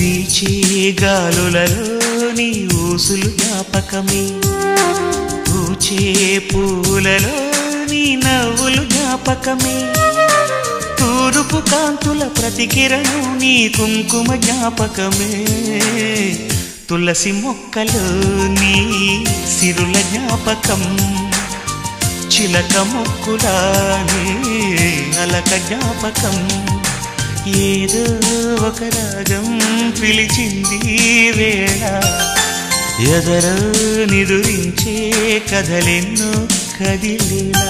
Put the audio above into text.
వీచే గాలులలో నీ ఊసులు జ్ఞాపకమే పూచే పూలలో నీ నవ్వులు జ్ఞాపకమే తూరుపు కాంతుల ప్రతికిరణం నీ కుంకుమ జ్ఞాపకమే తులసి మొక్కలో నీ సిరుల జ్ఞాపకం చిలక మొక్కులా నీ అలక జ్ఞాపకం ఏదో ఒక రాగం పిలిచింది వేళ ఎదరో నిదురించే కథలెన్నో కదిలేలా